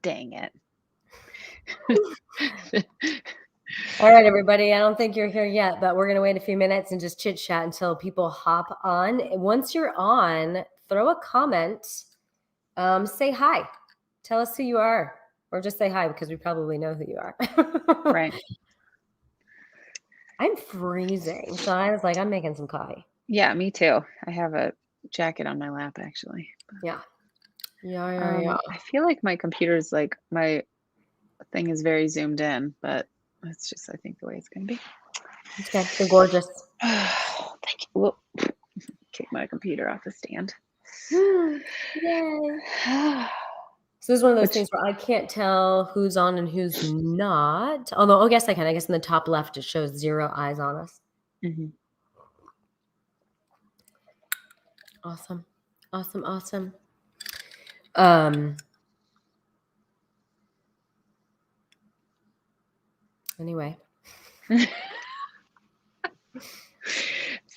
Dang it. All right, everybody. I don't think you're here yet, but we're going to wait a few minutes and just chit chat until people hop on. Once you're on, throw a comment. Say hi. Tell us who you are, or just say hi because we probably know who you are. Right. I'm freezing, so I was like, I'm making some coffee. Yeah, me too. I have a jacket on my lap, actually. Yeah. Yeah. I feel like my computer's like, my thing is very zoomed in, but that's just, I think, the way it's going to be. Okay, you're gorgeous. Thank you. Whoop. Take my computer off the stand. Yay. So this is one of those things where I can't tell who's on and who's not. Although, I guess I can. I guess in the top left, it shows 0 eyes on us. Mm-hmm. Awesome. Anyway.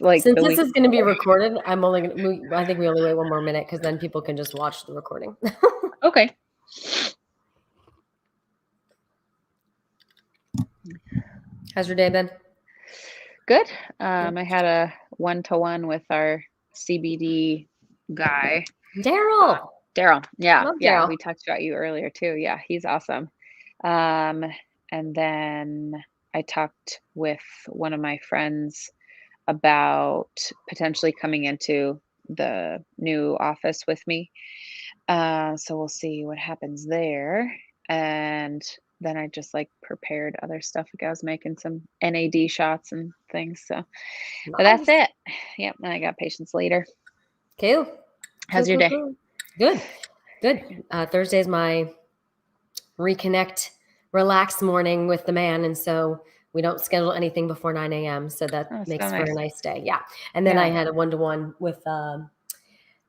Like since this is going to be recorded, I think we only wait one more minute because then people can just watch the recording. Okay. How's your day been? Good. I had a 1-to-1 with our CBD guy. Daryl. Yeah. Love Yeah. Daryl. We talked about you earlier too. Yeah. He's awesome. And then I talked with one of my friends about potentially coming into the new office with me. So we'll see what happens there. And then I just like prepared other stuff. Like I was making some NAD shots and things. So, but that's it. Yep. And I got patients later. Cool. How's your day? Good. Thursday is my reconnect, relax morning with the man. And so we don't schedule anything before 9 a.m. So that makes for a nice day. Yeah. And then I had a 1-to-1 with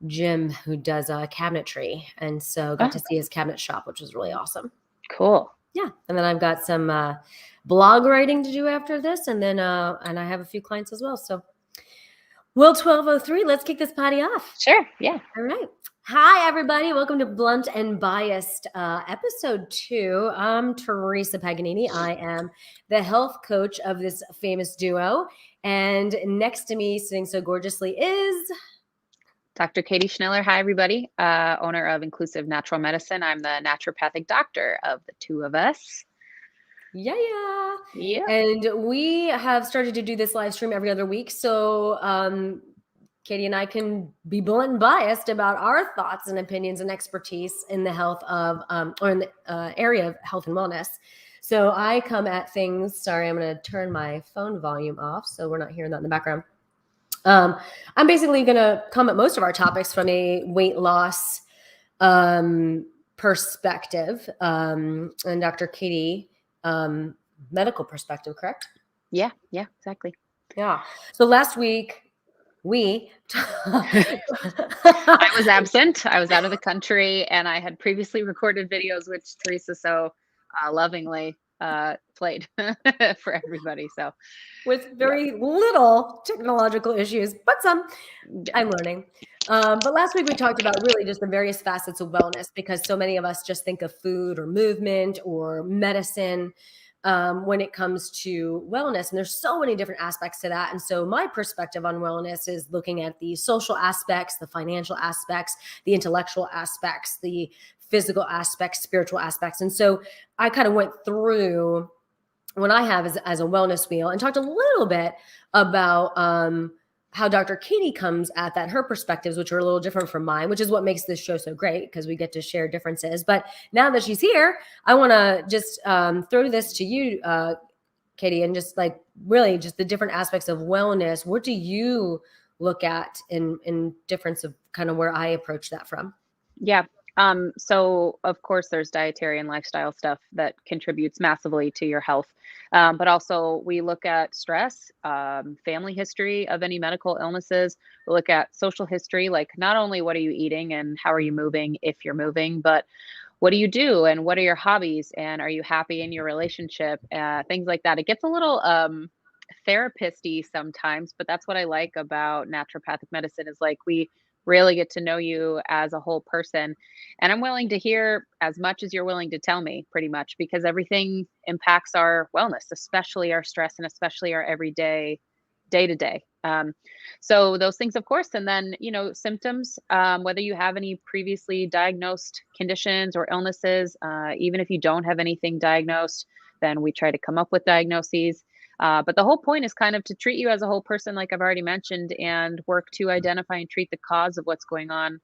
Jim, who does cabinetry. And so got to see his cabinet shop, which was really awesome. Cool. Yeah. And then I've got some blog writing to do after this. And then and I have a few clients as well. So, well, 12:03, let's kick this party off. Sure. Yeah. All right. Hi, everybody. Welcome to Blunt and Biased, episode 2. I'm Teresa Paganini. I am the health coach of this famous duo. And next to me, sitting so gorgeously, is Dr. Katie Schneller. Hi, everybody. Owner of Inclusive Natural Medicine. I'm the naturopathic doctor of the two of us. Yeah. And we have started to do this live stream every other week. So Katie and I can be blunt and biased about our thoughts and opinions and expertise in the health of, or in the area of health and wellness. So I come at things, sorry, I'm going to turn my phone volume off so we're not hearing that in the background. I'm basically going to come at most of our topics from a weight loss perspective, and Dr. Katie, medical perspective, correct? Yeah, exactly. Yeah. So last week, I was absent. I was out of the country, and I had previously recorded videos, which Teresa so lovingly played for everybody. So with very little technological issues, but some. I'm learning. But last week we talked about really just the various facets of wellness, because so many of us just think of food or movement or medicine when it comes to wellness. And there's so many different aspects to that. And so my perspective on wellness is looking at the social aspects, the financial aspects, the intellectual aspects, the physical aspects, spiritual aspects. And so I kind of went through what I have as a wellness wheel and talked a little bit about how Dr. Katie comes at that, her perspectives, which are a little different from mine, which is what makes this show so great, because we get to share differences. But now that she's here, I want to just throw this to you, Katie, and just like really just the different aspects of wellness. What do you look at in difference of kind of where I approach that from? Yeah. So of course there's dietary and lifestyle stuff that contributes massively to your health. But also we look at stress, family history of any medical illnesses. We look at social history, like not only what are you eating and how are you moving if you're moving, but what do you do and what are your hobbies and are you happy in your relationship? Things like that. It gets a little therapist-y sometimes, but that's what I like about naturopathic medicine is like we really get to know you as a whole person. And I'm willing to hear as much as you're willing to tell me, pretty much, because everything impacts our wellness, especially our stress and especially our everyday, day to day. So those things, of course, and then symptoms. Whether you have any previously diagnosed conditions or illnesses, even if you don't have anything diagnosed, then we try to come up with diagnoses. But the whole point is kind of to treat you as a whole person, like I've already mentioned, and work to identify and treat the cause of what's going on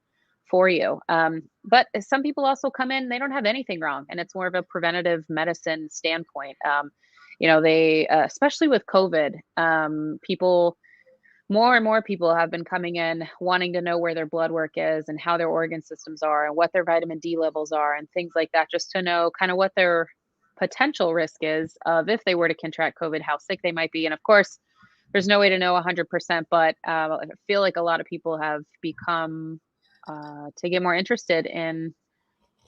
for you. But some people also come in, they don't have anything wrong, and it's more of a preventative medicine standpoint. They, especially with COVID, people, more and more people have been coming in wanting to know where their blood work is and how their organ systems are and what their vitamin D levels are and things like that, just to know kind of what their potential risk is of if they were to contract COVID, how sick they might be. And of course, there's no way to know 100%, but I feel like a lot of people have become to get more interested in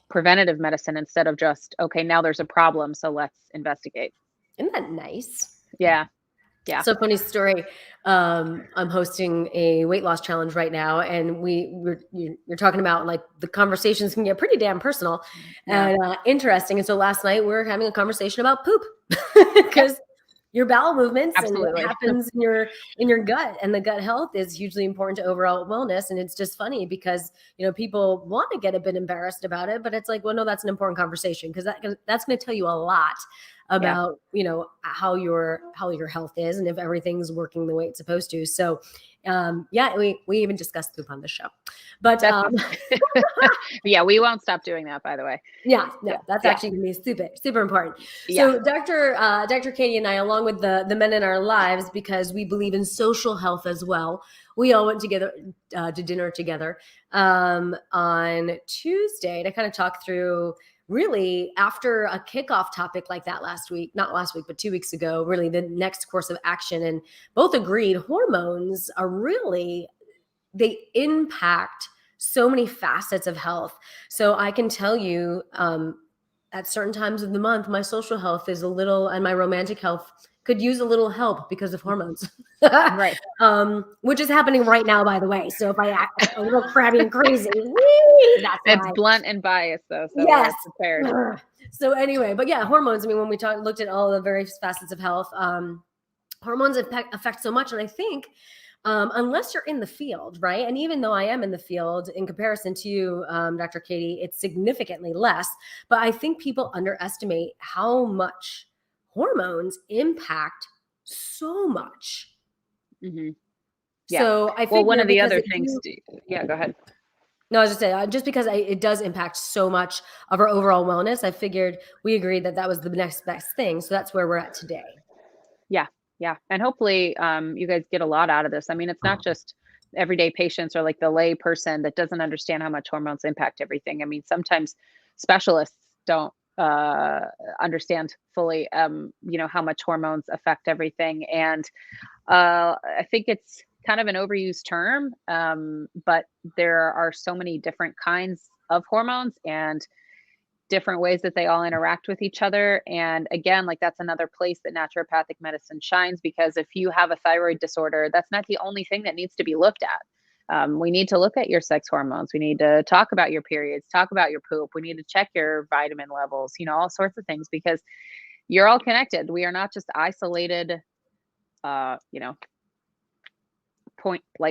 preventative medicine instead of just, okay, now there's a problem, so let's investigate. Isn't that nice? Yeah. Yeah. So funny story. I'm hosting a weight loss challenge right now, and you're talking about like the conversations can get pretty damn personal Yeah. and interesting. And so last night we were having a conversation about poop because your bowel movements and what Absolutely. happens in your gut, and the gut health is hugely important to overall wellness. And it's just funny because people want to get a bit embarrassed about it, but it's like, well, no, that's an important conversation because that's going to tell you a lot about how your health is and if everything's working the way it's supposed to. So we even discussed poop on the show, but yeah, we won't stop doing that, by the way. That's actually gonna be super important. Yeah. So Dr. Katie and I, along with the men in our lives, because we believe in social health as well, we all went together to dinner together on Tuesday to kind of talk through, really, after a kickoff topic like that not last week, but 2 weeks ago, really the next course of action. And both agreed hormones are they impact so many facets of health. So I can tell you at certain times of the month, my social health is and my romantic health could use a little help because of hormones. Right. Which is happening right now, by the way. So if I act a little crabby and crazy, that's it's why. Blunt and biased, though. So yes. we're prepared. So anyway, but yeah, hormones. I mean, when we looked at all the various facets of health, hormones affect so much. And I think unless you're in the field, right? And even though I am in the field, in comparison to you, Dr. Katie, it's significantly less. But I think people underestimate how much hormones impact so much. Mm-hmm. Yeah. So I think one of the other things. Yeah, go ahead. No, I was just saying, just because it does impact so much of our overall wellness, I figured we agreed that was the next best thing. So that's where we're at today. Yeah. Yeah. And hopefully you guys get a lot out of this. I mean, it's not just everyday patients or like the lay person that doesn't understand how much hormones impact everything. I mean, sometimes specialists don't understand fully, how much hormones affect everything. And I think it's kind of an overused term, but there are so many different kinds of hormones and different ways that they all interact with each other. And again, like that's another place that naturopathic medicine shines, because if you have a thyroid disorder, that's not the only thing that needs to be looked at. We need to look at your sex hormones. We need to talk about your periods, talk about your poop. We need to check your vitamin levels, all sorts of things, because you're all connected. We are not just isolated, like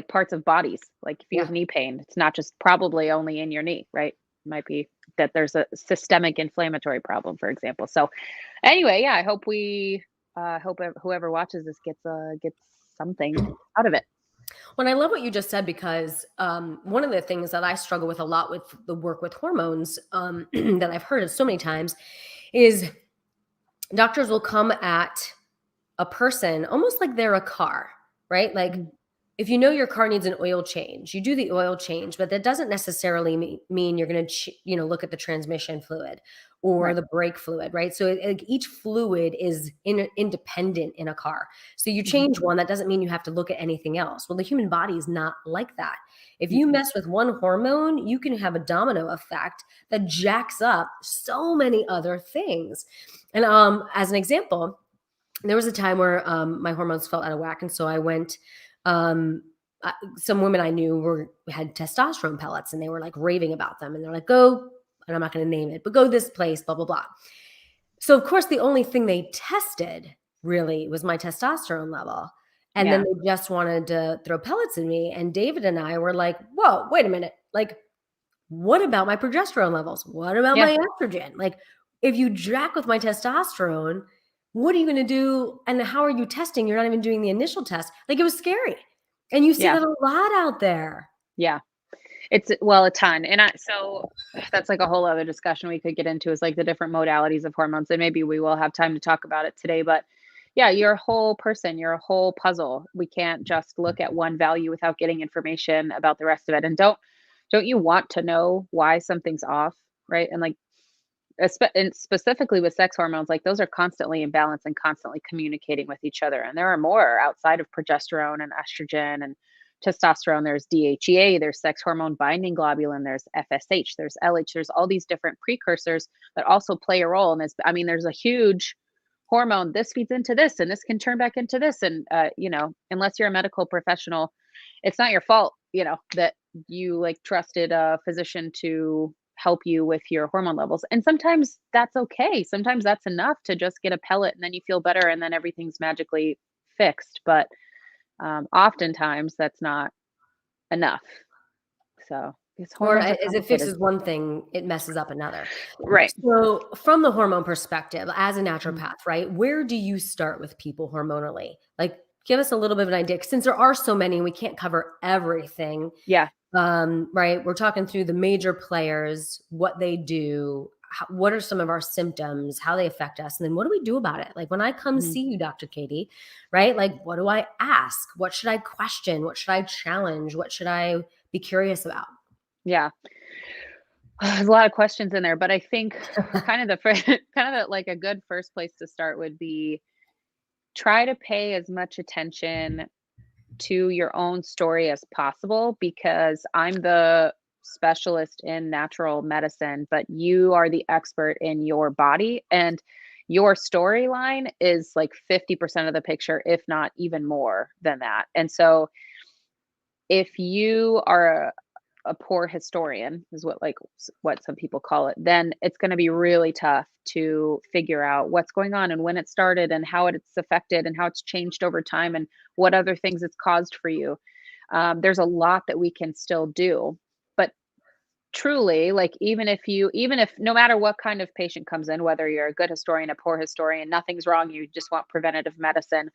parts of bodies. Like if you have knee pain, it's not just probably only in your knee, right? It might be that there's a systemic inflammatory problem, for example. So anyway, yeah, I hope whoever watches this gets something out of it. Well, I love what you just said, because one of the things that I struggle with a lot with the work with hormones that I've heard of so many times is doctors will come at a person almost like they're a car, right? Like if you know your car needs an oil change, you do the oil change, but that doesn't necessarily mean you're going to, look at the transmission fluid or the brake fluid, right? So each fluid is independent in a car. So you change one, that doesn't mean you have to look at anything else. Well, the human body is not like that. If you mess with one hormone, you can have a domino effect that jacks up so many other things. And as an example, there was a time where my hormones felt out of whack. And so I went some women I knew had testosterone pellets, and they were like raving about them. And they're like, go, and I'm not going to name it, but go this place, blah, blah, blah. So of course, the only thing they tested really was my testosterone level. And then Yeah. they just wanted to throw pellets in me. And David and I were like, whoa, wait a minute. Like, what about my progesterone levels? What about Yeah. my estrogen? Like, if you jack with my testosterone, what are you going to do? And how are you testing? You're not even doing the initial test. Like, it was scary. And you see Yeah. that a lot out there. Yeah. It's well, a ton. And so that's like a whole other discussion we could get into, is like the different modalities of hormones. And maybe we will have time to talk about it today. But yeah, you're a whole person, you're a whole puzzle. We can't just look at one value without getting information about the rest of it. And don't you want to know why something's off, right? And like and specifically with sex hormones, like those are constantly in balance and constantly communicating with each other. And there are more outside of progesterone and estrogen and testosterone. There's DHEA, there's sex hormone binding globulin, there's FSH, there's LH, there's all these different precursors that also play a role in this. I mean, there's a huge hormone. This feeds into this, and this can turn back into this. And, unless you're a medical professional, it's not your fault, that you like trusted a physician to help you with your hormone levels. And sometimes that's okay. Sometimes that's enough to just get a pellet and then you feel better and then everything's magically fixed. But oftentimes that's not enough. So these Or hormones are as it complicated. fixes one thing, it messes up another. Right. So, from the hormone perspective, as a Mhm. naturopath, right, where do you start with people hormonally? Like, give us a little bit of an idea, since there are so many, and we can't cover everything. Yeah. Right? We're talking through the major players, what they do, what are some of our symptoms, how they affect us, and then what do we do about it? Like when I come Mhm. see you, Dr. Katie, right? Like, what do I ask? What should I question? What should I challenge? What should I be curious about? Yeah. There's a lot of questions in there, but I think kind of the first, kind of like a good first place to start would be try to pay as much attention to your own story as possible, because I'm the specialist in natural medicine, but you are the expert in your body, and your storyline is like 50% of the picture, if not even more than that. And so if you are a poor historian, is what what some people call it, then it's going to be really tough to figure out what's going on and when it started and how it's affected and how it's changed over time and what other things it's caused for you. There's a lot that we can still do, but truly, like even if no matter what kind of patient comes in, whether you're a good historian, a poor historian, nothing's wrong, you just want preventative medicine.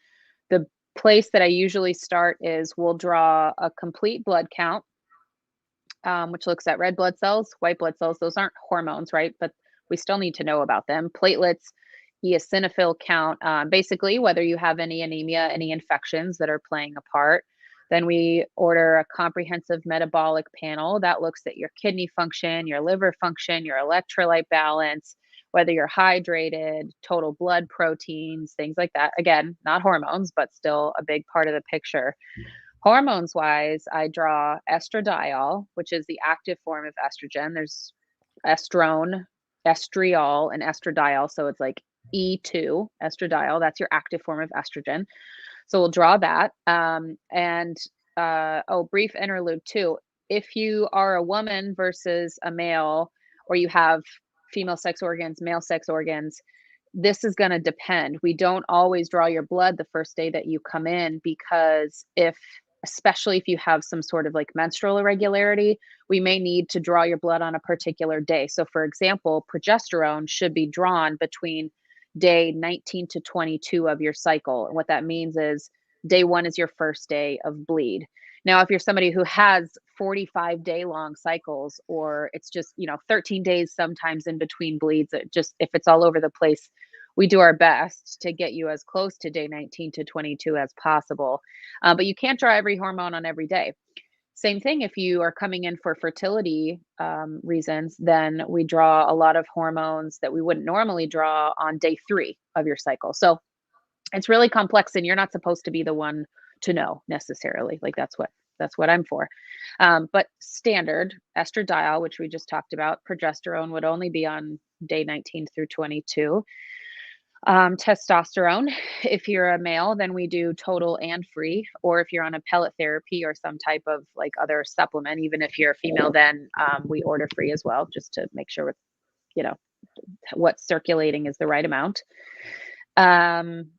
The place that I usually start is we'll draw a complete blood count, which looks at red blood cells, white blood cells. Those aren't hormones, right? But we still need to know about them. Platelets, eosinophil count, basically whether you have any anemia, any infections that are playing a part. Then we order a comprehensive metabolic panel that looks at your kidney function, your liver function, your electrolyte balance, whether you're hydrated, total blood proteins, things like that. Again, not hormones, but still a big part of the picture. Hormones wise, I draw estradiol, which is the active form of estrogen. There's estrone, estriol, and estradiol. So it's like E2, estradiol. That's your active form of estrogen. So we'll draw that. Brief interlude too. If you are a woman versus a male, or you have female sex organs, male sex organs, this is going to depend. We don't always draw your blood the first day that you come in, because especially if you have some sort of like menstrual irregularity, we may need to draw your blood on a particular day. So, for example, progesterone should be drawn between day 19 to 22 of your cycle. And what that means is day one is your first day of bleed. Now, if you're somebody who has 45-day long cycles, or it's just, 13 days sometimes in between bleeds, if it's all over the place, we do our best to get you as close to day 19 to 22 as possible. But you can't draw every hormone on every day. Same thing if you are coming in for fertility reasons, then we draw a lot of hormones that we wouldn't normally draw on day 3 of your cycle. So it's really complex, and you're not supposed to be the one to know necessarily. Like that's what I'm for. But standard estradiol, which we just talked about, progesterone would only be on day 19 through 22. Testosterone. If you're a male, then we do total and free. Or if you're on a pellet therapy or some type of like other supplement, even if you're a female, then we order free as well, just to make sure with, you know, what's circulating is the right amount. Um,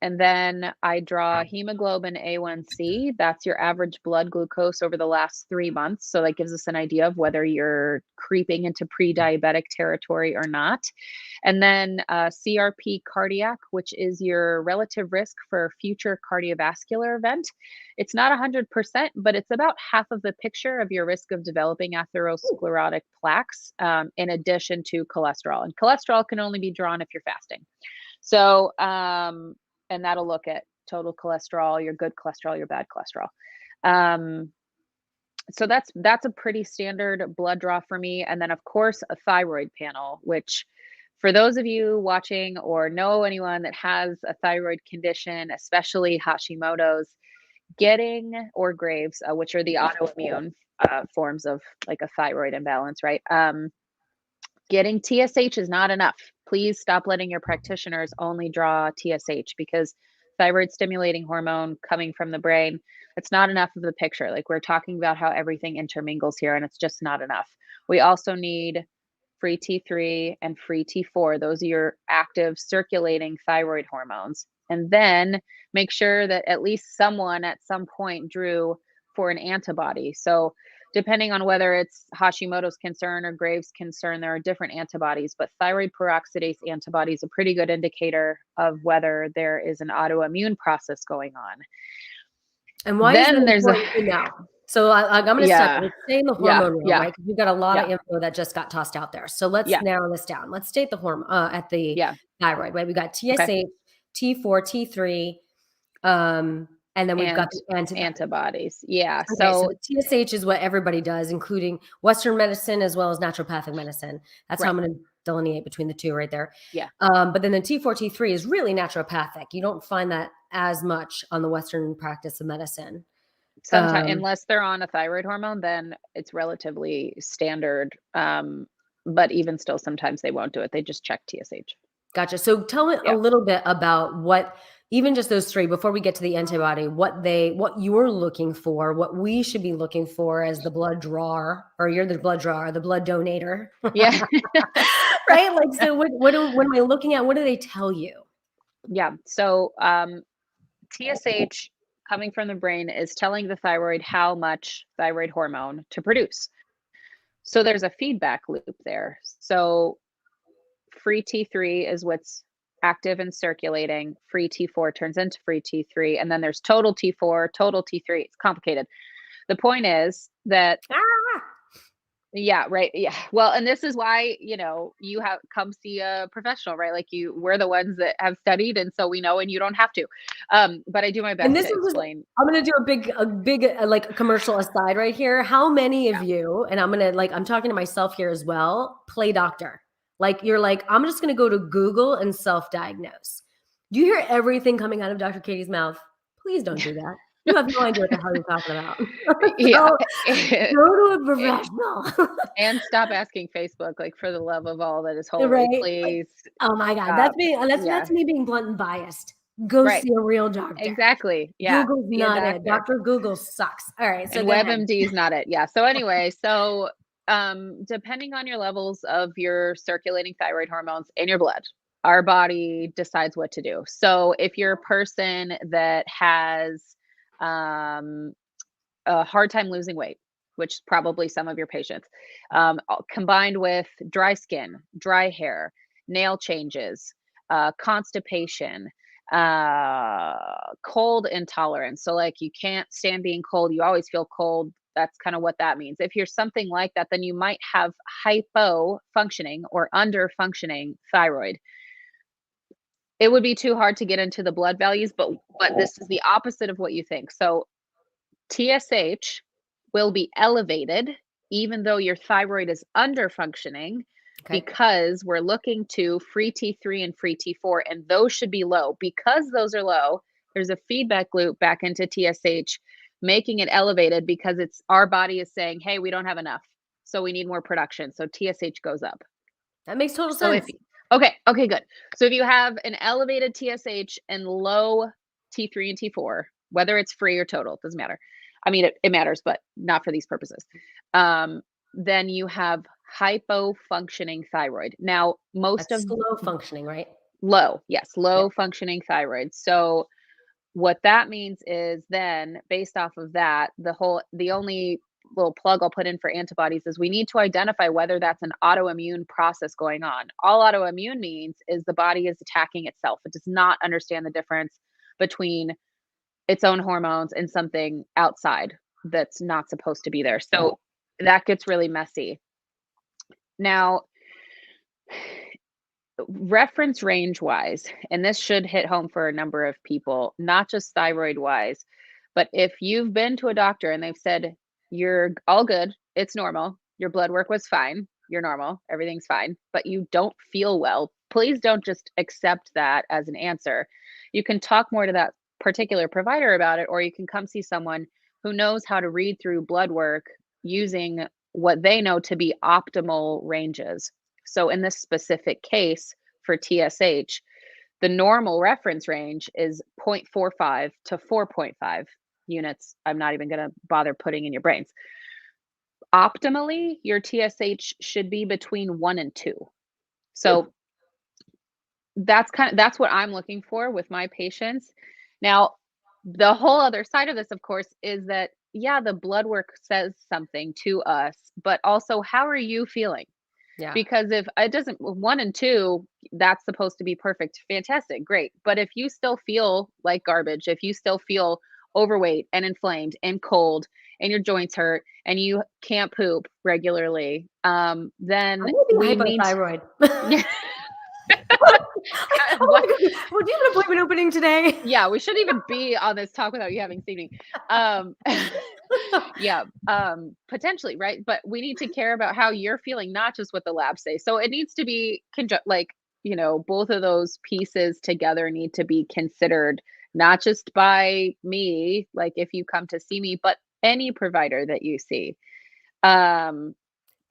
and then I draw hemoglobin A1C. That's your average blood glucose over the last 3 months. So that gives us an idea of whether you're creeping into pre-diabetic territory or not. And then CRP cardiac, which is your relative risk for future cardiovascular event. It's not 100%, but it's about half of the picture of your risk of developing atherosclerotic plaques, in addition to cholesterol. And cholesterol can only be drawn if you're fasting. So, and that'll look at total cholesterol, your good cholesterol, your bad cholesterol. So that's a pretty standard blood draw for me. And then of course a thyroid panel, which for those of you watching or know anyone that has a thyroid condition, especially Hashimoto's, getting or Graves, which are the autoimmune forms of like a thyroid imbalance, right? Getting TSH is not enough. Please stop letting your practitioners only draw TSH, because thyroid stimulating hormone coming from the brain, it's not enough of the picture. Like, we're talking about how everything intermingles here, and it's just not enough. We also need free T3 and free T4. Those are your active circulating thyroid hormones. And then make sure that at least someone at some point drew for an antibody. So depending on whether it's Hashimoto's concern or Graves' concern, there are different antibodies, but thyroid peroxidase antibody is a pretty good indicator of whether there is an autoimmune process going on. And why is that important to know? So I'm going to start. Let's stay in the hormone realm, right? Because we've got a lot of info that just got tossed out there. So let's narrow this down. Let's stay at the hormone, at the thyroid, right? We got TSH, T4, T3, and then we've got the antibodies. Yeah. Okay, so TSH is what everybody does, including Western medicine as well as naturopathic medicine. That's how I'm going to delineate between the two right there. Yeah. But then the T4, T3 is really naturopathic. You don't find that as much on the Western practice of medicine. Sometimes, unless they're on a thyroid hormone, then it's relatively standard. But even still, sometimes they won't do it. They just check TSH. Gotcha. So tell me a little bit about what, even just those three, before we get to the antibody, what you're looking for, what we should be looking for as the blood drawer, or you're the blood drawer, the blood donator. Yeah. Right? Like, so what am I looking at? What do they tell you? Yeah. So TSH coming from the brain is telling the thyroid how much thyroid hormone to produce. So there's a feedback loop there. So free T3 is what's active and circulating. Free T4 turns into free T3. And then there's total T4, total T3. It's complicated. The point is that, yeah, right. Yeah. Well, and this is why, you have come see a professional, right? Like we're the ones that have studied. And so we know, and you don't have to. But I do my best to explain. I'm going to do a big like commercial aside right here. How many of you, and I'm talking to myself here as well, play doctor? Like, you're like, I'm just going to go to Google and self-diagnose. Do you hear everything coming out of Dr. Katie's mouth? Please don't do that. You have no idea what the hell you're talking about. Go to a professional. And stop asking Facebook, like, for the love of all that is holy, please. Like, oh my God. That's me being blunt and biased. Go see a real doctor. Exactly. Yeah. Google's not it. Dr. Google sucks. All right. So WebMD is not it. Yeah. So anyway, depending on your levels of your circulating thyroid hormones in your blood, our body decides what to do. So if you're a person that has a hard time losing weight, which is probably some of your patients, combined with dry skin, dry hair, nail changes, constipation, cold intolerance. So like, you can't stand being cold. You always feel cold. That's kind of what that means. If you're something like that, then you might have hypo functioning or under functioning thyroid. It would be too hard to get into the blood values, but this is the opposite of what you think. So TSH will be elevated even though your thyroid is under functioning, because we're looking to free T3 and free T4, and those should be low. Because those are low, there's a feedback loop back into TSH, making it elevated, because our body is saying, hey, we don't have enough, so we need more production. So TSH goes up. That makes total sense. Okay, okay, good. So if you have an elevated TSH and low T3 and T4, whether it's free or total, doesn't matter. I mean, it matters, but not for these purposes. Um, then you have hypo-functioning thyroid. Now, most of That's slow functioning, right? low, yes, Yeah. low functioning thyroid. So what that means is then based off of that, the only little plug I'll put in for antibodies is we need to identify whether that's an autoimmune process going on. All autoimmune means is the body is attacking itself. It does not understand the difference between its own hormones and something outside that's not supposed to be there. So that gets really messy. Now, reference range wise, and this should hit home for a number of people, not just thyroid wise, but if you've been to a doctor and they've said, you're all good, it's normal, your blood work was fine, you're normal, everything's fine, but you don't feel well, please don't just accept that as an answer. You can talk more to that particular provider about it, or you can come see someone who knows how to read through blood work using what they know to be optimal ranges. So in this specific case for TSH, the normal reference range is 0.45 to 4.5 units. I'm not even going to bother putting in your brains. Optimally, your TSH should be between 1 and 2. So that's what I'm looking for with my patients. Now, the whole other side of this, of course, is that yeah, the blood work says something to us, but also how are you feeling? Yeah. Because if it doesn't 1 and 2, that's supposed to be perfect. Fantastic, great. But if you still feel like garbage, if you still feel overweight and inflamed and cold and your joints hurt and you can't poop regularly, I then may be we need hypothyroid. yeah. Oh What? my god, would you have an appointment opening today? Yeah, we shouldn't even be on this talk without you having seen me. Um, yeah, potentially, right? But we need to care about how you're feeling, not just what the labs say. So it needs to be like, both of those pieces together need to be considered, not just by me, like if you come to see me, but any provider that you see. Um,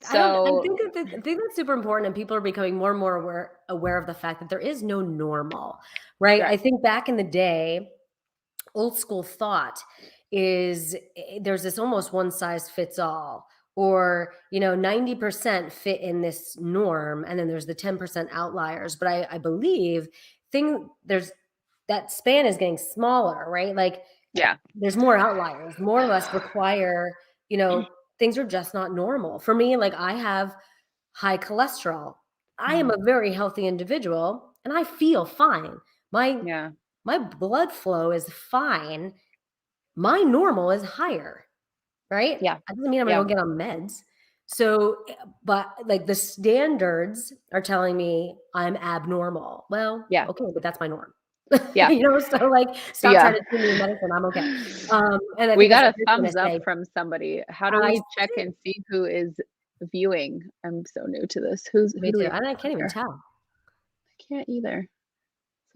I so think that's super important, and people are becoming more and more aware of the fact that there is no normal, right? right. I think back in the day, old school thought is there's this almost one size fits all, or 90% fit in this norm, and then there's the 10% outliers. But I believe there's that span is getting smaller, right? Like Yeah. there's more outliers. More of us require, things are just not normal. For me, like I have high cholesterol. I am Mhm. a very healthy individual and I feel fine. My Yeah. my blood flow is fine. My normal is higher, right? Yeah. That doesn't mean I'm gonna Yeah. go get on meds. So, but like the standards are telling me I'm abnormal. Well, Yeah. okay, but that's my norm. Yeah. So like stop trying Yeah. to treat me with medicine. I'm okay. And I We think that's got what a you're thumbs gonna up say. from somebody. How do I we check see. and see who is viewing? I'm so new to this. Who Me do we too. have And I on can't even here? tell. I can't either.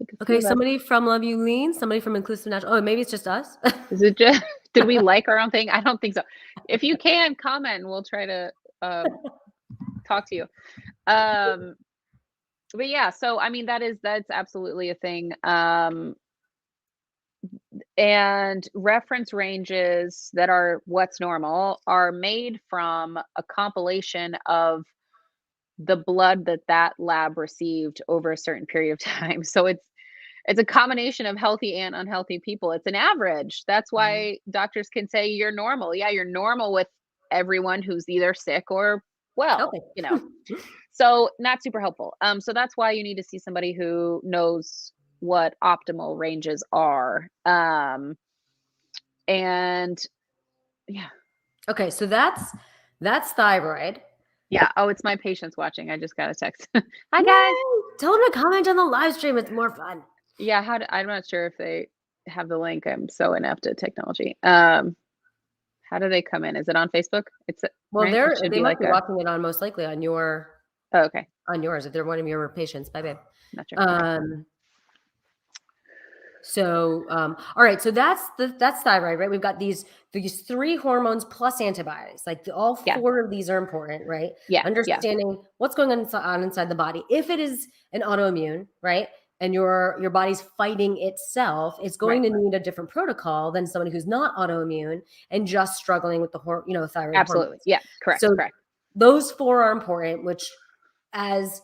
It's like a few Okay, of us. somebody from Love You Lean, somebody from Inclusive Natural. Oh, maybe it's just us. Is it just did we like our own thing? I don't think so. If you can comment, we'll try to talk to you. Um but yeah, so I mean that's absolutely a thing. And reference ranges that are what's normal are made from a compilation of the blood that lab received over a certain period of time. So it's a combination of healthy and unhealthy people. It's an average. That's Mhm. why doctors can say you're normal. Yeah, you're normal with everyone who's either sick or well, Okay. So not super helpful. So that's why you need to see somebody who knows what optimal ranges are. And yeah. Okay, so that's thyroid. Yeah. Oh, it's my patients watching. I just got a text. Hi guys. Yay! Tell them to comment on the live stream. It's more fun. Yeah, I'm not sure if they have the link. I'm so inept at technology. How do they come in? Is it on Facebook? It's Well, right. It should they be must like be a. watching it on most likely Oh, okay, on yours if they're one of your patients. Bye, babe. not sure. Um, So, all right. So that's thyroid, right? We've got these 3 hormones plus antibodies. Like all Yeah. 4 of these are important, right? Yeah. Yeah. Understanding what's going on inside the body. If it is an autoimmune, right, and your body's fighting itself, it's going Right. to need a different protocol than someone who's not autoimmune and just struggling with the thyroid Absolutely. hormones. Yeah. Correct. So Correct. those 4 are important. Which, as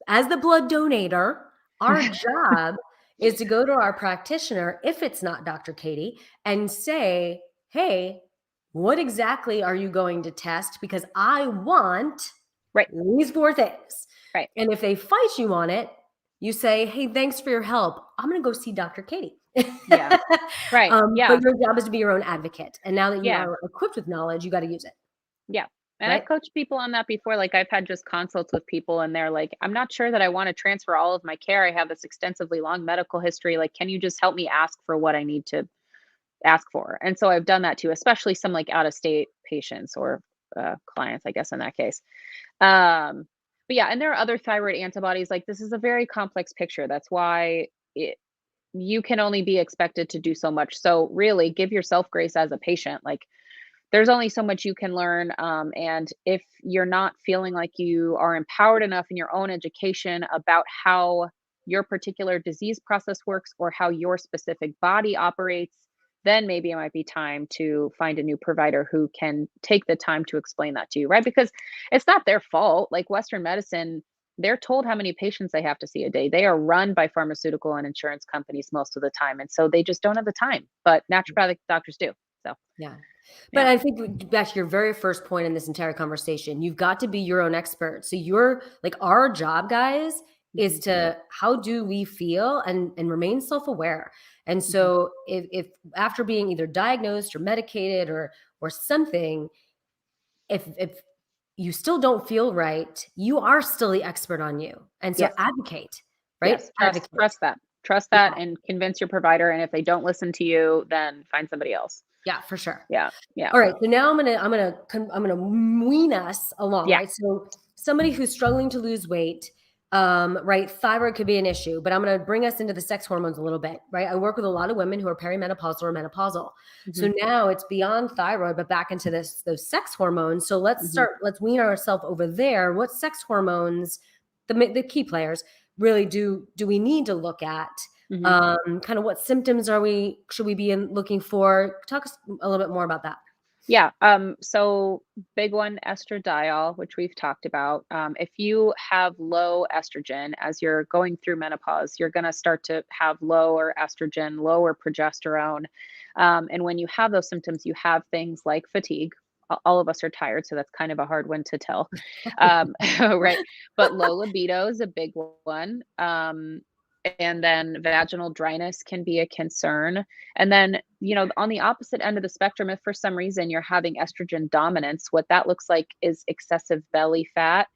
the blood donator, our job is to go to our practitioner, if it's not Dr. Katie, and say, hey, what exactly are you going to test? Because I want Right. these 4 things. Right. And if they fight you on it, you say, hey, thanks for your help. I'm going to go see Dr. Katie. Yeah. Right. Yeah. But your job is to be your own advocate. And now that you Yeah. are equipped with knowledge, you got to use it. Yeah. And Right. I've coached people on that before. Like I've had just consults with people and they're like, I'm not sure that I want to transfer all of my care. I have this extensively long medical history. Like, can you just help me ask for what I need to ask for? And so I've done that too, especially some like out of state patients or clients, I guess, in that case. But yeah, and there are other thyroid antibodies. Like this is a very complex picture. That's why you can only be expected to do so much. So really give yourself grace as a patient. Like there's only so much you can learn. And if you're not feeling like you are empowered enough in your own education about how your particular disease process works or how your specific body operates, then maybe it might be time to find a new provider who can take the time to explain that to you, right? Because it's not their fault. Like Western medicine, they're told how many patients they have to see a day. They are run by pharmaceutical and insurance companies most of the time. And so they just don't have the time, but naturopathic doctors do. So, Yeah. But yeah. I think back to your very first point in this entire conversation, you've got to be your own expert. So you're like, our job, guys, is Mhm, to how do we feel and remain self-aware. And mhm. so if after being either diagnosed or medicated or something, if you still don't feel right, you are still the expert on you. And so Yes. advocate, right? Yes, Advocate. trust Yeah. that and convince your provider, and if they don't listen to you, then find somebody else. Yeah, for sure. Yeah, yeah, All right, so now I'm gonna wean us along, yeah, right? So somebody who's struggling to lose weight, right? Thyroid could be an issue, but I'm gonna bring us into the sex hormones a little bit, right? I work with a lot of women who are perimenopausal or menopausal. So mhm, now it's beyond thyroid, but back into those sex hormones. So mhm, let's wean ourselves over there. What sex hormones, the key players, really do we need to look at? mhm. Kind of what symptoms should we be looking for? Talk us a little bit more about that. Yeah, so big one, estradiol, which we've talked about. If you have low estrogen as you're going through menopause, you're gonna start to have lower estrogen, lower progesterone. And when you have those symptoms, you have things like fatigue. All of us are tired, so that's kind of a hard one to tell. Right? But low libido is a big one. And then vaginal dryness can be a concern. And then, on the opposite end of the spectrum, if for some reason you're having estrogen dominance, what that looks like is excessive belly fat,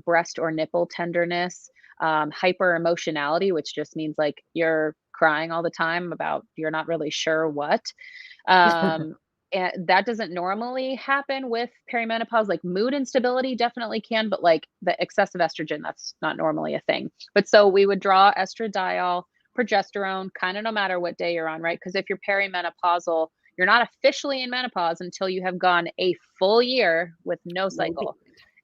breast or nipple tenderness, hyper emotionality, which just means like you're crying all the time about you're not really sure what. Um, and that doesn't normally happen with perimenopause. Like mood instability definitely can, but like the excessive estrogen, that's not normally a thing. But so we would draw estradiol, progesterone, kind of no matter what day you're on, right? Because if you're perimenopausal, you're not officially in menopause until you have gone a full year with no No cycle. pigment.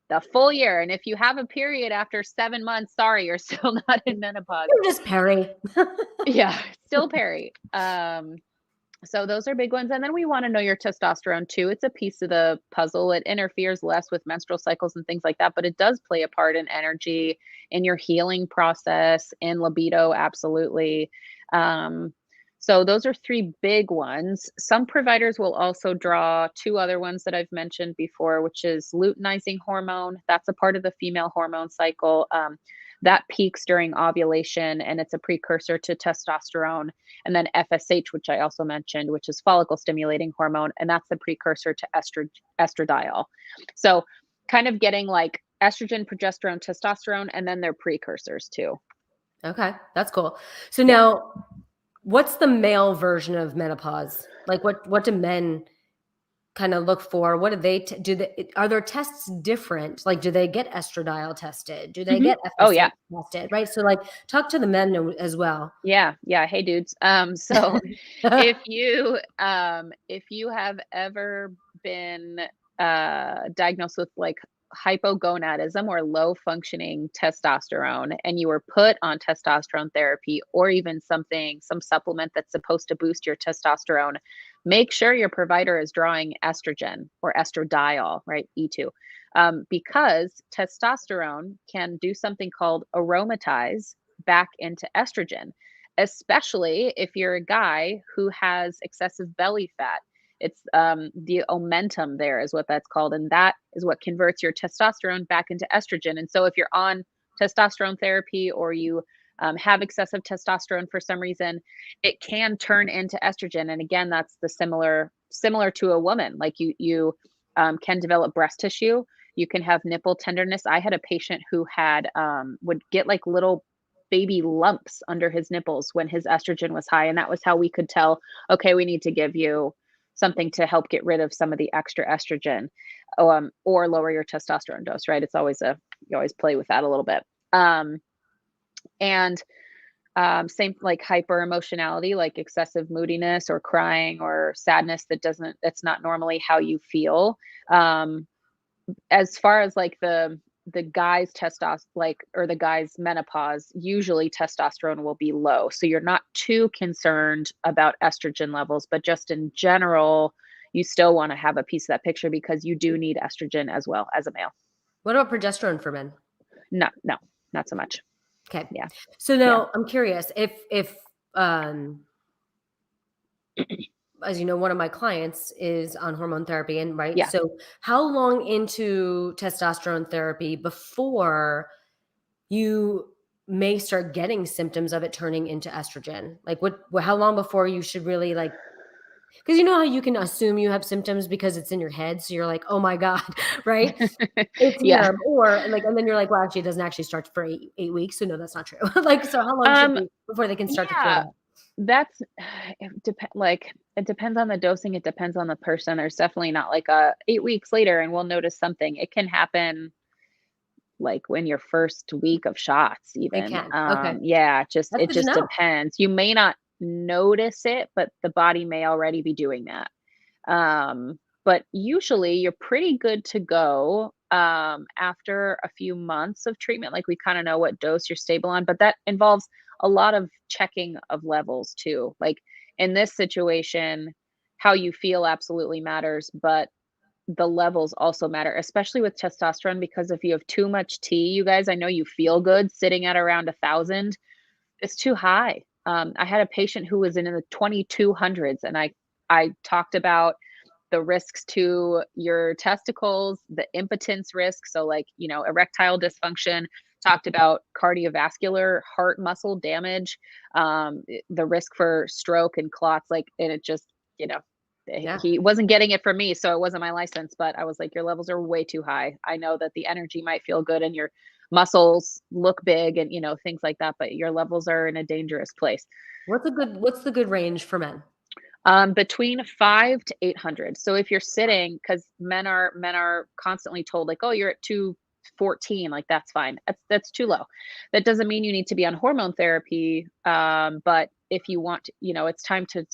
The full year. And if you have a period after 7 months, sorry, you're still not in menopause. You're just Perry. Yeah, still peri. So those are big ones. And then we want to know your testosterone too. It's a piece of the puzzle. It interferes less with menstrual cycles and things like that, but it does play a part in energy, in your healing process, in libido, absolutely. Um, so those are three big ones. Some providers will also draw two other ones that I've mentioned before, which is luteinizing hormone. That's a part of the female hormone cycle. That peaks during ovulation and it's a precursor to testosterone, and then FSH, which I also mentioned, which is follicle stimulating hormone, and that's the precursor to estradiol. So, kind of getting like estrogen, progesterone, testosterone, and then their precursors too. Okay, that's cool. So Yeah. now, what's the male version of menopause? Like, what do men kind of look for? What do they are their tests different? Like, do they get estradiol tested? Do they Mhm. get Oh, FSH yeah. tested? Right. So like talk to the men as well. Yeah, yeah. Hey, dudes. So if you have ever been diagnosed with like hypogonadism or low functioning testosterone, and you were put on testosterone therapy or even some supplement that's supposed to boost your testosterone, make sure your provider is drawing estrogen or estradiol, right? E2. Because testosterone can do something called aromatize back into estrogen, especially if you're a guy who has excessive belly fat. It's the omentum there is what that's called, and that is what converts your testosterone back into estrogen. And so, if you're on testosterone therapy or you have excessive testosterone for some reason, it can turn into estrogen. And again, that's the similar to a woman. Like you can develop breast tissue. You can have nipple tenderness. I had a patient who had would get like little baby lumps under his nipples when his estrogen was high, and that was how we could tell, okay, we need to give you something to help get rid of some of the extra estrogen, or lower your testosterone dose, right? It's always you always play with that a little bit. And Same like hyper emotionality, like excessive moodiness or crying or sadness that's not normally how you feel. um as far as like the guy's testosterone, like, or the guy's menopause, usually testosterone will be low, so you're not too concerned about estrogen levels, but just in general, you still want to have a piece of that picture because you do need estrogen as well as a male. What about progesterone for men? No, no, not so much. Okay. Yeah, So yeah, now I'm curious if as you know, one of my clients is on hormone therapy, and right. yeah. So how long into testosterone therapy before you may start getting symptoms of it turning into estrogen? Like how long before you should really like, because you know how you can assume you have symptoms because it's in your head. So you're like, oh my God, right? It's Yeah. here. Or like, and then you're like, well, actually it doesn't actually start for 8 weeks. So no, that's not true. Like, so how long should Um, they before they can start to feel yeah, that? that's it depends on the dosing, it depends on the person. There's definitely not like a 8 weeks later and we'll notice something. It can happen like when your first week of shots It even. can. Okay. Yeah, That's it good to just know. depends. You may not notice it, but the body may already be doing that. But usually you're pretty good to go after a few months of treatment. Like we kind of know what dose you're stable on, but that involves a lot of checking of levels too. Like in this situation, how you feel absolutely matters, but the levels also matter, especially with testosterone, because if you have too much T, you guys, I know you feel good sitting at around 1,000. It's too high. I had a patient who was in the 2200s, and I talked about the risks to your testicles, the impotence risk, so like, erectile dysfunction, talked about cardiovascular heart muscle damage, the risk for stroke and clots, like, and it just, you know, Yeah. he wasn't getting it from me, so it wasn't my license, but I was like, your levels are way too high. I know that the energy might feel good and your muscles look big and, things like that, but your levels are in a dangerous place. What's the good range for men? Between 5 to 800. So if you're sitting, because men are constantly told like, oh, you're at 214, like that's fine. That's too low. That doesn't mean you need to be on hormone therapy. But if you want, it's time to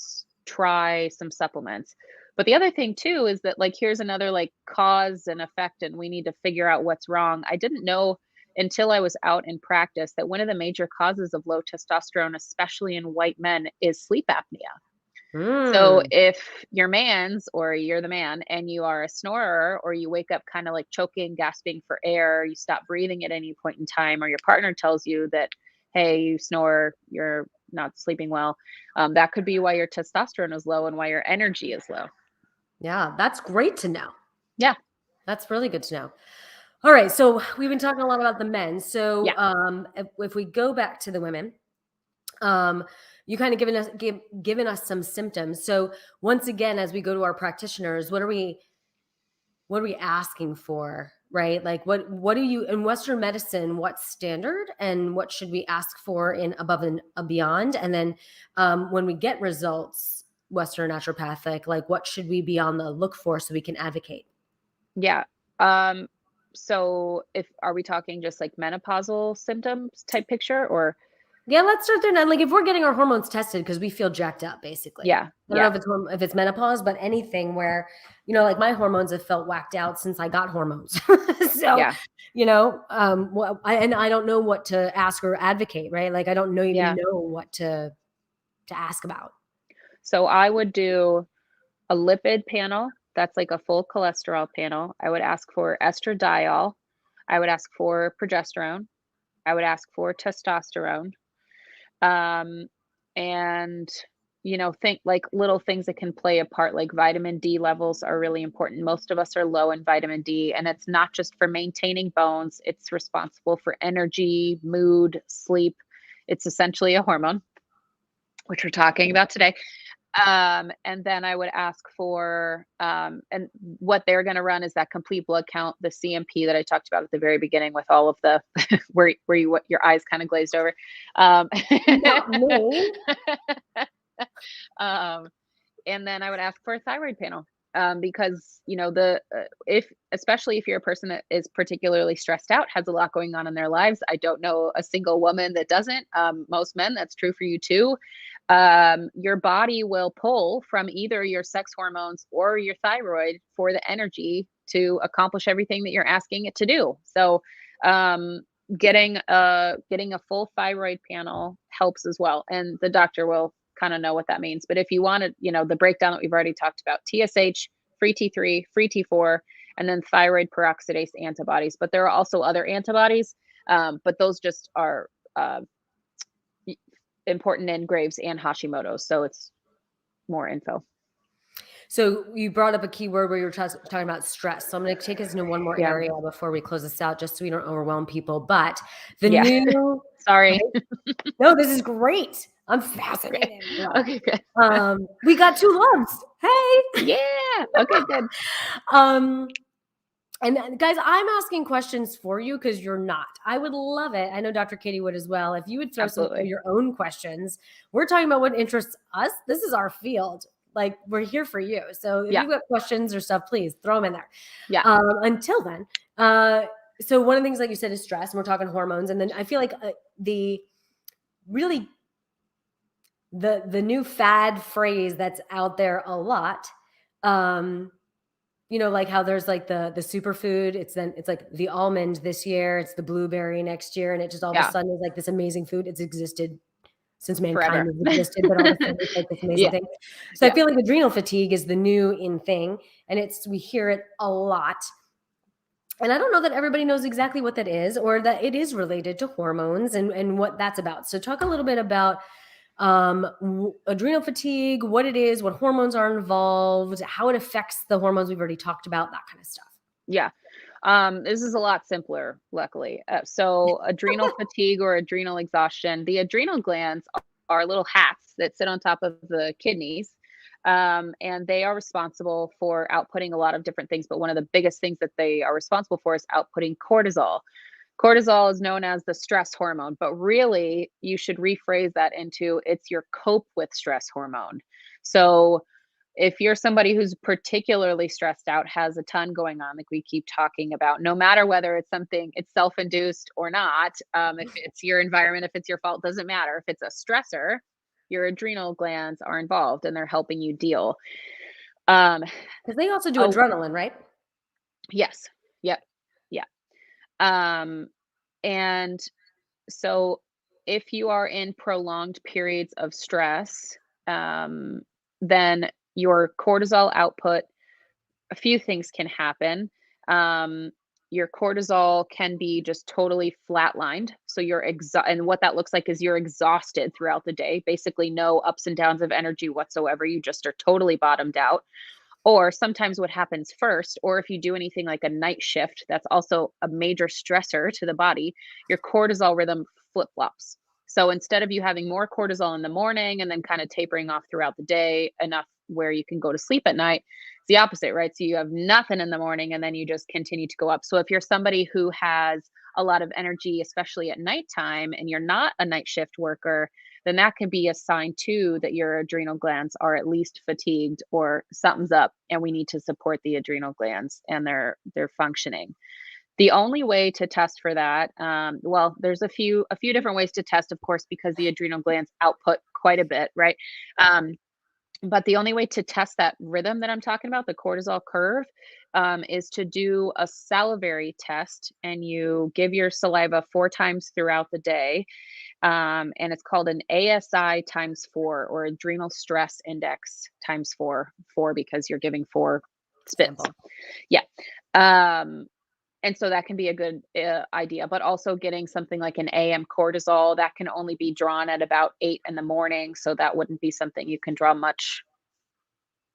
try some supplements. But the other thing too is that like here's another like cause and effect, and we need to figure out what's wrong. I didn't know until I was out in practice that one of the major causes of low testosterone, especially in white men, is sleep apnea. So Mm. if you're or you're the man and you are a snorer, or you wake up kind of like choking, gasping for air, you stop breathing at any point in time, or your partner tells you that, hey, you snore, you're not sleeping well, that could be why your testosterone is low and why your energy is low. Yeah, that's great to know. Yeah. That's really good to know. All right, so we've been talking a lot about the men. So Yeah. if we go back to the women, um, you kind of given us some symptoms. So once again, as we go to our practitioners, what are we asking for, right? Like what do you in Western medicine, what's standard and what should we ask for in above and beyond? And then when we get results, Western naturopathic? Like, what should we be on the look for so we can advocate? Yeah. So are we talking just like menopausal symptoms type picture or Yeah, let's start there. Like, if we're getting our hormones tested because we feel jacked up, basically. yeah, I don't know yeah, if it's menopause, but anything where, like my hormones have felt whacked out since I got hormones. So, yeah, and I don't know what to ask or advocate, right? Like, I don't know even yeah. know what to ask about. So I would do a lipid panel. That's like a full cholesterol panel. I would ask for estradiol. I would ask for progesterone. I would ask for testosterone. Um, and think like little things that can play a part, like vitamin D levels are really important. Most of us are low in vitamin D, and it's not just for maintaining bones, it's responsible for energy, mood, sleep. It's essentially a hormone, which we're talking about today. And then I would ask for, and what they're going to run is that complete blood count, the CMP that I talked about at the very beginning with all of the, what your eyes kind of glazed over. Um, Not me. um, and then I would ask for a thyroid panel, because if especially if you're a person that is particularly stressed out, has a lot going on in their lives. I don't know a single woman that doesn't. Most men, that's true for you too. Your body will pull from either your sex hormones or your thyroid for the energy to accomplish everything that you're asking it to do. So, getting a full thyroid panel helps as well, and the doctor will kind of know what that means. But if you wanted, the breakdown that we've already talked about: TSH, free T3, free T4, and then thyroid peroxidase antibodies. But there are also other antibodies, but those just are important in Graves and Hashimoto's. So it's more info. So you brought up a key word where you were talking about stress. So I'm going to take us into one more Yeah. area before we close this out, just so we don't overwhelm people. But the Yeah. new, Sorry. no, this is great. I'm Okay. fascinated. Okay, good. We got two loves. Hey. Yeah. Okay, good. And guys, I'm asking questions for you because you're not. I would love it. I know Dr. Katie would as well. If you would throw some of Absolutely. your own questions, we're talking about what interests us. This is our field. Like, we're here for you. So if Yeah. you've got questions or stuff, please throw them in there. Yeah. Until then, so one of the things, like you said, is stress, and we're talking hormones. And then I feel like the new fad phrase that's out there a lot, like how there's like the superfood. It's like the almond this year, it's the blueberry next year, and it just all of a sudden is like this amazing food. It's existed since mankind Forever. has existed, but all of a sudden it's like this amazing Yeah. thing. So I feel like adrenal fatigue is the new in thing, and we hear it a lot. And I don't know that everybody knows exactly what that is, or that it is related to hormones and what that's about. So talk a little bit about adrenal fatigue, what it is, what hormones are involved, how it affects the hormones we've already talked about, that kind of stuff. Yeah. This is a lot simpler, luckily. So adrenal fatigue or adrenal exhaustion, the adrenal glands are little hats that sit on top of the kidneys. And they are responsible for outputting a lot of different things. But one of the biggest things that they are responsible for is outputting cortisol. Cortisol is known as the stress hormone, but really you should rephrase that into it's your cope with stress hormone. So if you're somebody who's particularly stressed out, has a ton going on, like we keep talking about, no matter whether it's something it's self-induced or not, if it's your environment, if it's your fault, doesn't matter. If it's a stressor, your adrenal glands are involved and they're helping you deal. Because they also do adrenaline, right? Yes. Yep. Yeah. And so if you are in prolonged periods of stress, then your cortisol output, a few things can happen. Your cortisol can be just totally flatlined. So and what that looks like is you're exhausted throughout the day, basically no ups and downs of energy whatsoever. You just are totally bottomed out. Or sometimes what happens first, or if you do anything like a night shift, that's also a major stressor to the body, your cortisol rhythm flip flops. So instead of you having more cortisol in the morning and then kind of tapering off throughout the day, enough where you can go to sleep at night, it's the opposite, right? So you have nothing in the morning and then you just continue to go up. So if you're somebody who has a lot of energy, especially at nighttime, and you're not a night shift worker, then that can be a sign too that your adrenal glands are at least fatigued or something's up and we need to support the adrenal glands and their functioning. The only way to test for that, well, there's a few different ways to test, of course, because the adrenal glands output quite a bit, right? Um, but the only way to test that rhythm that I'm talking about, the cortisol curve, is to do a salivary test, and you give your saliva 4 times throughout the day, and it's called an ASI times 4 or adrenal stress index times 4, 4 because you're giving 4 spits. Sample. Yeah. Um, and so that can be a good idea, but also getting something like an AM cortisol that can only be drawn at about 8 in the morning. So that wouldn't be something you can draw much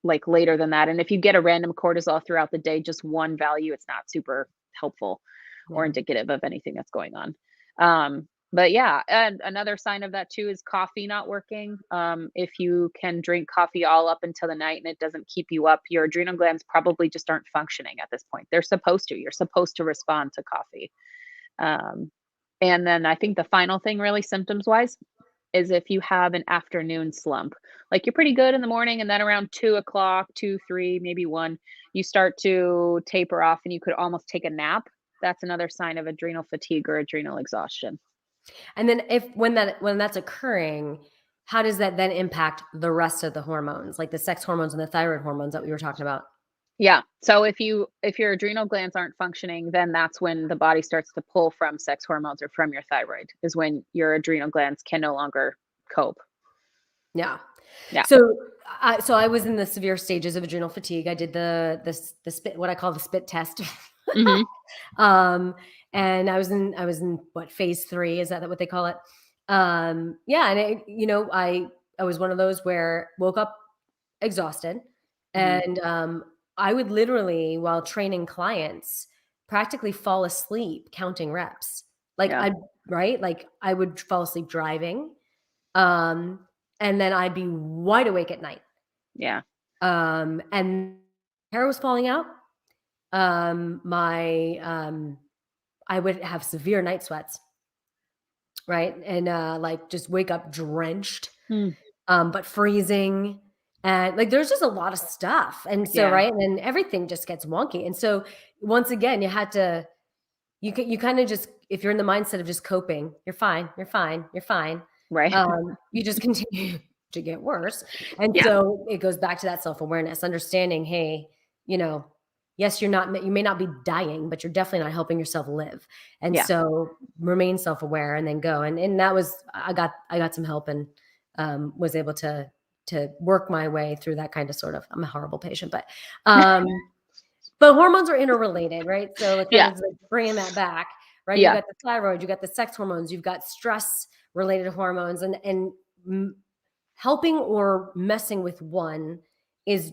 like later than that. And if you get a random cortisol throughout the day, just one value, it's not super helpful or Yeah. indicative of anything that's going on. But yeah, and another sign of that too is coffee not working. If you can drink coffee all up until the night and it doesn't keep you up, your adrenal glands probably just aren't functioning at this point. They're supposed to. You're supposed to respond to coffee. Um, and then I think the final thing, really symptoms wise, is if you have an afternoon slump. Like you're pretty good in the morning, and then around 2 o'clock, 2, 3, maybe 1, you start to taper off and you could almost take a nap. That's another sign of adrenal fatigue or adrenal exhaustion. And then when that's occurring, how does that then impact the rest of the hormones, like the sex hormones and the thyroid hormones that we were talking about? Yeah. So if your adrenal glands aren't functioning, then that's when the body starts to pull from sex hormones or from your thyroid, is when your adrenal glands can no longer cope. Yeah. Yeah. So I was in the severe stages of adrenal fatigue. I did the spit, what I call the spit test. Hmm. um, and I was in what, phase 3? Is that what they call it? Yeah. And I was one of those where woke up exhausted, Hmm. and I would literally, while training clients, practically fall asleep counting reps. Like Yeah. I right, like I would fall asleep driving, um, and then I'd be wide awake at night. Yeah. And hair was falling out. My I would have severe night sweats, right? And like just wake up drenched, Mm. but freezing. And like there's just a lot of stuff. And so, Yeah. right, and then everything just gets wonky. And so once again, you kind of just, if you're in the mindset of just coping, you're fine, you're fine, you're fine. Right. You just continue to get worse. And Yeah. so it goes back to that self-awareness, understanding, hey, you know, yes, you may not be dying, but you're definitely not helping yourself live. And Yeah. so remain self-aware and then go. And that was, I got some help, and was able to work my way through that kind of sort of, I'm a horrible patient, but hormones are interrelated, right? So it kind Yeah. of is like bringing that back, right? You Yeah. got the thyroid, you got the sex hormones, you've got stress related hormones, and helping or messing with one is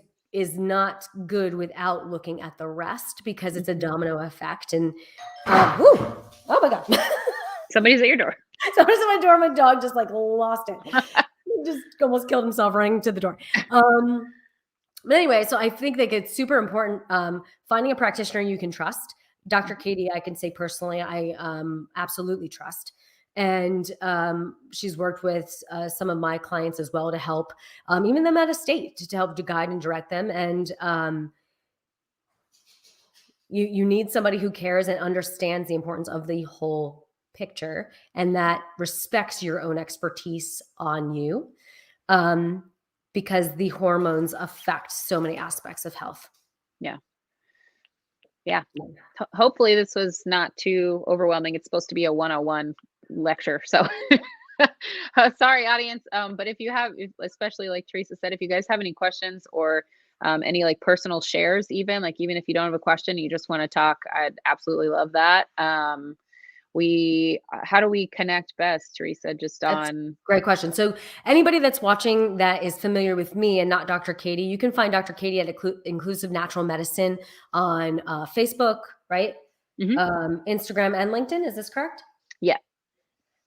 not good without looking at the rest, because it's a Mhm. domino effect. And whoo, oh my god, Somebody's at your door. someone's at my door. My dog just like lost it. He just almost killed himself running to the door. But anyway, so I think that it's super important, finding a practitioner you can trust. Dr. Katie, I can say personally, I absolutely trust. And she's worked with some of my clients as well to help, even them out of state, to help to guide and direct them. And you need somebody who cares and understands the importance of the whole picture, and that respects your own expertise on you. Because the hormones affect so many aspects of health. Yeah. Yeah. Hopefully this was not too overwhelming. It's supposed to be a 101 lecture. So sorry, audience. But if you have, especially like Teresa said, if you guys have any questions or any like personal shares, even if you don't have a question, you just want to talk, I'd absolutely love that. How do we connect best, Teresa? Just That's a on, great question. So anybody that's watching that is familiar with me and not Dr. Katie, you can find Dr. Katie at Inclusive Natural Medicine on Facebook, right? Mhm. Instagram and LinkedIn. Is this correct? Yeah.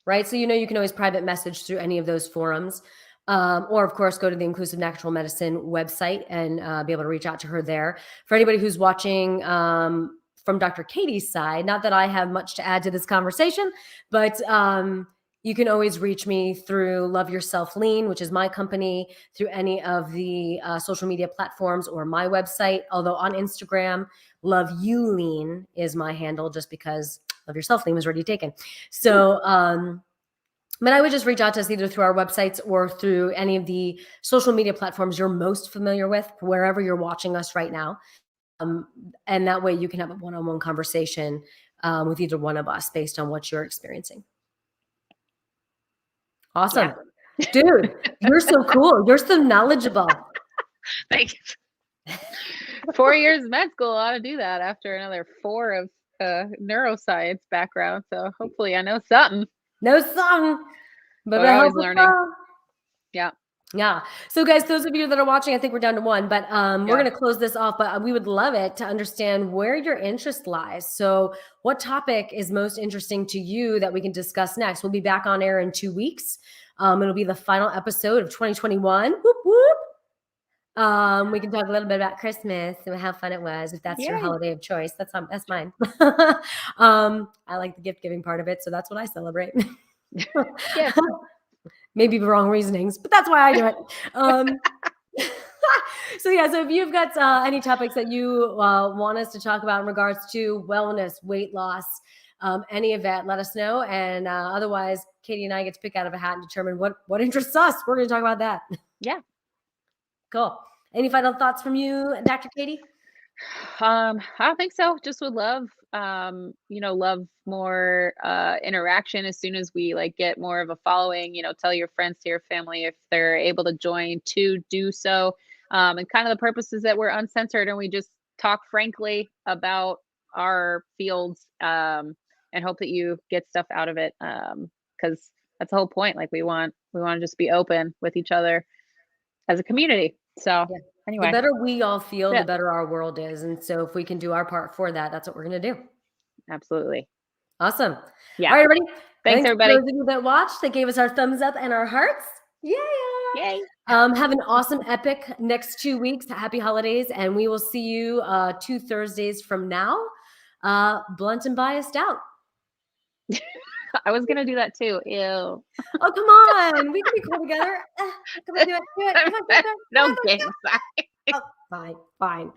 Right. So, you can always private message through any of those forums. Or, of course, go to the Inclusive Natural Medicine website and be able to reach out to her there. For anybody who's watching from Dr. Katie's side, not that I have much to add to this conversation, but You can always reach me through Love Yourself Lean, which is my company, through any of the social media platforms or my website. Although on Instagram, Love You Lean is my handle, just because Love Yourself Lean was already taken. So, but I would just reach out to us either through our websites or through any of the social media platforms you're most familiar with, wherever you're watching us right now. And that way you can have a one-on-one conversation with either one of us based on what you're experiencing. Awesome. Yeah. Dude, you're so cool. You're so knowledgeable. Thanks. 4 years of med school ought to do that after another 4 of neuroscience background. So hopefully I know something. No song, but We're always learning. Yeah. Yeah. So guys, those of you that are watching, I think we're down to 1, but we're going to close this off, but we would love it to understand where your interest lies. So what topic is most interesting to you that we can discuss next? We'll be back on air in 2 weeks. It'll be the final episode of 2021. Whoop, whoop. We can talk a little bit about Christmas and how fun it was. If that's your holiday of choice, that's mine. I like the gift giving part of it, so that's what I celebrate. Yeah. Maybe the wrong reasonings, but that's why I do it. So if you've got any topics that you want us to talk about in regards to wellness, weight loss, any of that, let us know. And otherwise, Katie and I get to pick out of a hat and determine what interests us. We're going to talk about that. Yeah. Cool. Any final thoughts from you, Dr. Katie? I don't think so. Just would love, love more interaction as soon as we get more of a following. Tell your friends, to your family, if they're able to join, to do so. And kind of the purpose is that we're uncensored and we just talk frankly about our fields, and hope that you get stuff out of it. Because that's the whole point. We want to just be open with each other as a community. So. Anyway. The better we all feel, the better our world is. And so if we can do our part for that, that's what we're going to do. Absolutely. Awesome. Yeah. All right, everybody. Thanks everybody. For those of you that watched, that gave us our thumbs up and our hearts. Yeah. Yay. Have an awesome, epic next 2 weeks. Happy holidays. And we will see you 2 Thursdays from now. Blunt and biased out. I was going to do that too. Ew. Oh, come on. We can be cool together. Come on, do it. Come on. No games. Oh, fine.